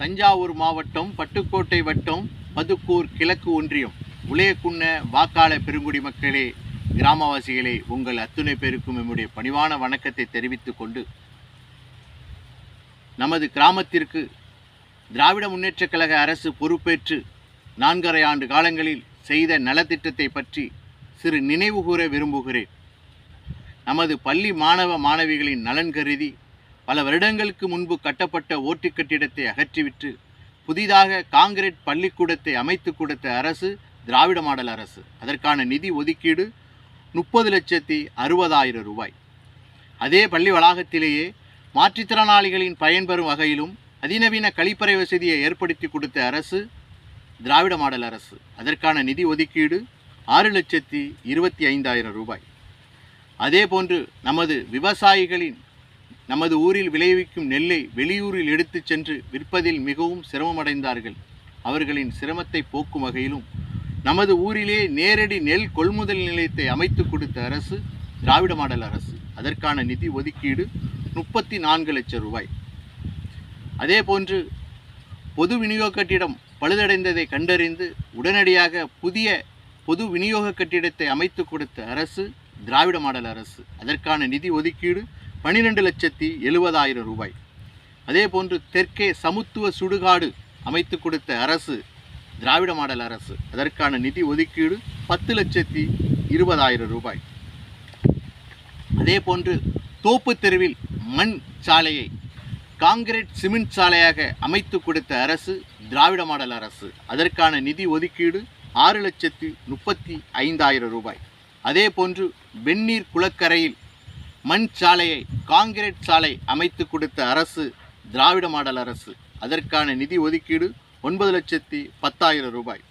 தஞ்சாவூர் மாவட்டம் பட்டுக்கோட்டை வட்டம் மதுக்கூர் கிழக்கு ஒன்றியம் உளையக்குன்ன வாக்காள பெருங்குடி மக்களே, கிராமவாசிகளே, உங்கள் அத்துணை பேருக்கும் நம்முடைய பணிவான வணக்கத்தை தெரிவித்துக் கொண்டு, நமது கிராமத்திற்கு திராவிட முன்னேற்றக் கழக அரசு பொறுப்பேற்று 4½ ஆண்டு காலங்களில் செய்த நலத்திட்டத்தை பற்றி சிறு நினைவு கூற விரும்புகிறேன். நமது பள்ளி மாணவ மாணவிகளின் நலன் கருதி பல வருடங்களுக்கு முன்பு கட்டப்பட்ட ஓட்டு கட்டிடத்தை அகற்றிவிட்டு புதிதாக காங்கிரீட் பள்ளிக்கூடத்தை அமைத்து கொடுத்த அரசு திராவிட மாடல் அரசு. அதற்கான நிதி ஒதுக்கீடு 30,60,000 ரூபாய். அதே பள்ளி வளாகத்திலேயே மாற்றுத்திறனாளிகளின் பயன்பெறும் வகையிலும் அதிநவீன கழிப்பறை வசதியை ஏற்படுத்தி கொடுத்த அரசு திராவிட மாடல் அரசு. அதற்கான நிதி ஒதுக்கீடு 6,25,000 ரூபாய். அதே போன்று நமது விவசாயிகளின் நமது ஊரில் விளைவிக்கும் நெல்லை வெளியூரில் எடுத்துச் சென்று விற்பதில் மிகவும் சிரமமடைந்தார்கள். அவர்களின் சிரமத்தை போக்கும் வகையிலும் நமது ஊரிலே நேரடி நெல் கொள்முதல் நிலையத்தை அமைத்து கொடுத்த அரசு திராவிட மாடல் அரசு. அதற்கான நிதி ஒதுக்கீடு 34 லட்சம் ரூபாய். அதே போன்று பொது விநியோக கட்டிடம் பழுதடைந்ததை கண்டறிந்து உடனடியாக புதிய பொது விநியோக கட்டிடத்தை அமைத்து கொடுத்த அரசு திராவிட மாடல் அரசு. அதற்கான நிதி ஒதுக்கீடு 12,70,000 ரூபாய். அதே போன்று தெற்கே சமத்துவ சுடுகாடு அமைத்து கொடுத்த அரசு திராவிட மாடல் அரசு. அதற்கான நிதி ஒதுக்கீடு 10,20,000 ரூபாய். அதே போன்று தோப்பு தெருவில் மண் சாலையை காங்கிரீட் சிமெண்ட் சாலையாக அமைத்து கொடுத்த அரசு திராவிட மாடல் அரசு. அதற்கான நிதி ஒதுக்கீடு 6,35,000 ரூபாய். அதே போன்று வெந்நீர் குளக்கரையில் மண் சாலையை காங்கிரீட் சாலை அமைத்து கொடுத்த அரசு திராவிட மாடல் அரசு. அதற்கான நிதி ஒதுக்கீடு 9,10,000 ரூபாய்.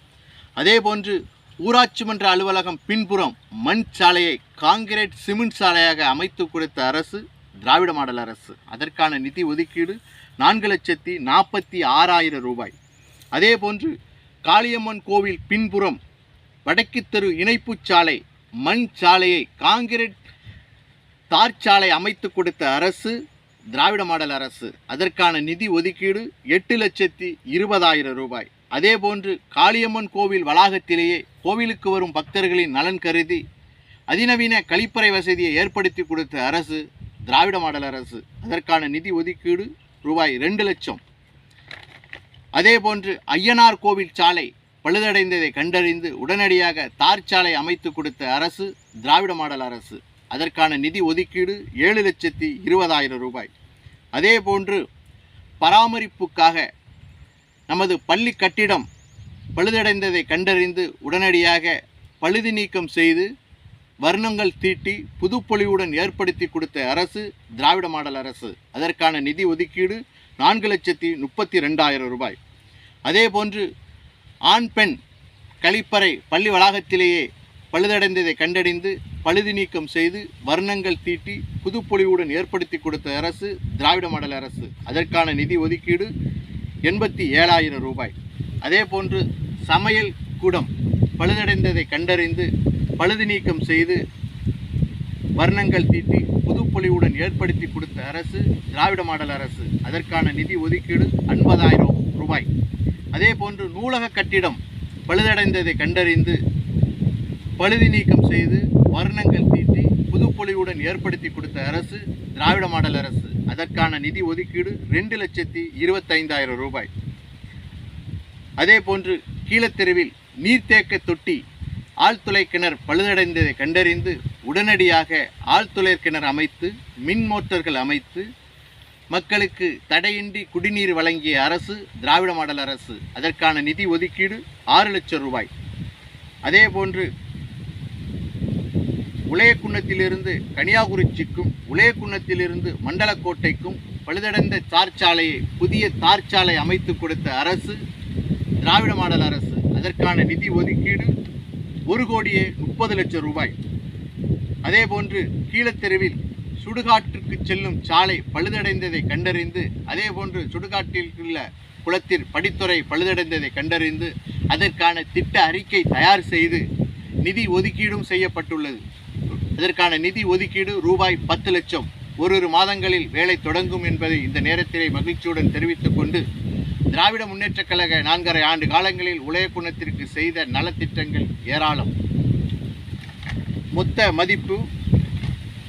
அதே போன்று ஊராட்சி மன்ற அலுவலகம் பின்புறம் மண் சாலையை காங்கிரீட் சிமெண்ட் சாலையாக அமைத்து கொடுத்த அரசு திராவிட மாடல் அரசு. அதற்கான நிதி ஒதுக்கீடு 4,46,000 ரூபாய். அதே போன்று காளியம்மன் கோவில் பின்புறம் வடக்கு தெரு இணைப்பு சாலை மண் சாலையை காங்கிரீட் தார் சாலை அமைத்து கொடுத்த அரசு திராவிட மாடல் அரசு. அதற்கான நிதி ஒதுக்கீடு 8,20,000 ரூபாய். அதே போன்று காளியம்மன் கோவில் வளாகத்திலேயே கோவிலுக்கு வரும் பக்தர்களின் நலன் கருதி அதிநவீன கழிப்பறை வசதியை ஏற்படுத்தி கொடுத்த அரசு திராவிட மாடல் அரசு. அதற்கான நிதி ஒதுக்கீடு ரூபாய் 2 லட்சம். அதே போன்று ஐயனார் கோவில் சாலை பழுதடைந்ததை கண்டறிந்து உடனடியாக தார் சாலை அமைத்து கொடுத்த அரசு திராவிட மாடல் அரசு. அதற்கான நிதி ஒதுக்கீடு 7,20,000 ரூபாய். அதே போன்று பராமரிப்புக்காக நமது பள்ளி கட்டிடம் பழுதடைந்ததை கண்டறிந்து உடனடியாக பழுது நீக்கம் செய்து வர்ணங்கள் தீட்டி புதுப்பொலிவுடன் ஏற்படுத்தி கொடுத்த அரசு திராவிட மாடல் அரசு. அதற்கான நிதி ஒதுக்கீடு 4,32,000 ரூபாய். அதே போன்று ஆண் பெண் கழிப்பறை பள்ளி வளாகத்திலேயே பழுதடைந்ததை கண்டறிந்து பழுது நீக்கம் செய்து வர்ணங்கள் தீட்டி புதுப்பொலிவுடன் ஏற்படுத்தி கொடுத்த அரசு திராவிட மாடல் அரசு. அதற்கான நிதி ஒதுக்கீடு 87,000 ரூபாய். அதே போன்று சமையல் கூடம் பழுதடைந்ததை கண்டறிந்து பழுது நீக்கம் செய்து வர்ணங்கள் தீட்டி புதுப்பொலிவுடன் ஏற்படுத்தி கொடுத்த அரசு திராவிட மாடல் அரசு. அதற்கான நிதி ஒதுக்கீடு 50,000 ரூபாய். அதே போன்று நூலக கட்டிடம் பழுதடைந்ததை கண்டறிந்து பழுது நீக்கம் செய்து வர்ணங்கள் தீட்டி புதுப்பொலிவுடன் ஏற்படுத்தி கொடுத்த அரசு திராவிட மாடல் அரசு. அதற்கான நிதி ஒதுக்கீடு 2,25,000 ரூபாய். அதே போன்று கீழத்தெருவில் நீர்த்தேக்க தொட்டி ஆழ்துளை கிணறு பழுதடைந்ததை கண்டறிந்து உடனடியாக ஆழ்துளை கிணறு அமைத்து மின் மோட்டார்கள் அமைத்து மக்களுக்கு தடையின்றி குடிநீர் வழங்கிய அரசு திராவிட மாடல் அரசு. அதற்கான நிதி ஒதுக்கீடு 6 லட்சம் ரூபாய். அதே போன்று உளையக்குன்னத்திலிருந்து கன்னியாகுமரிக்கும் உளையக்குன்னத்திலிருந்து மண்டலக்கோட்டைக்கும் பழுதடைந்த தார் சாலையை புதிய தார் சாலை அமைத்து கொடுத்த அரசு திராவிட மாடல் அரசு. அதற்கான நிதி ஒதுக்கீடு 1,30,00,000 ரூபாய். அதே போன்று கீழத்தெருவில் சுடுகாட்டிற்கு செல்லும் சாலை பழுதடைந்ததை கண்டறிந்து அதே போன்று சுடுகாட்டில் உள்ள குளத்தில் படித்துறை பழுதடைந்ததை கண்டறிந்து அதற்கான திட்ட அறிக்கை தயார் செய்து நிதி ஒதுக்கீடும் செய்யப்பட்டுள்ளது. அதற்கான நிதி ஒதுக்கீடு ரூபாய் 10 லட்சம். 1 மாதங்களில் வேலை தொடங்கும் என்பதை இந்த நேரத்திலே மகிழ்ச்சியுடன் தெரிவித்துக் கொண்டு திராவிட முன்னேற்றக் கழக 4½ ஆண்டு காலங்களில் உலகக்குணத்திற்கு செய்த நலத்திட்டங்கள் ஏராளம். மொத்த மதிப்பு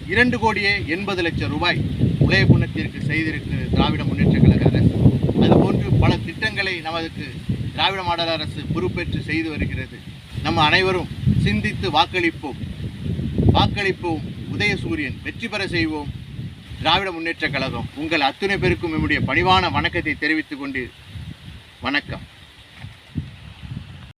2,80,00,000 ரூபாய் உலகக்குணத்திற்கு செய்திருக்கிறது திராவிட முன்னேற்றக் கழக அரசு. அதுபோன்று பல திட்டங்களை நமக்கு திராவிட மாடல் அரசு பொறுப்பேற்று செய்து வருகிறது. நம்ம அனைவரும் சிந்தித்து வாக்களிப்போம். உதயசூரியன் வெற்றி பெற செய்வோம். திராவிட முன்னேற்றக் கழகம் உங்கள் அத்துணை பேருக்கும் என்னுடைய பணிவான வணக்கத்தை தெரிவித்துக் கொண்டு வணக்கம்.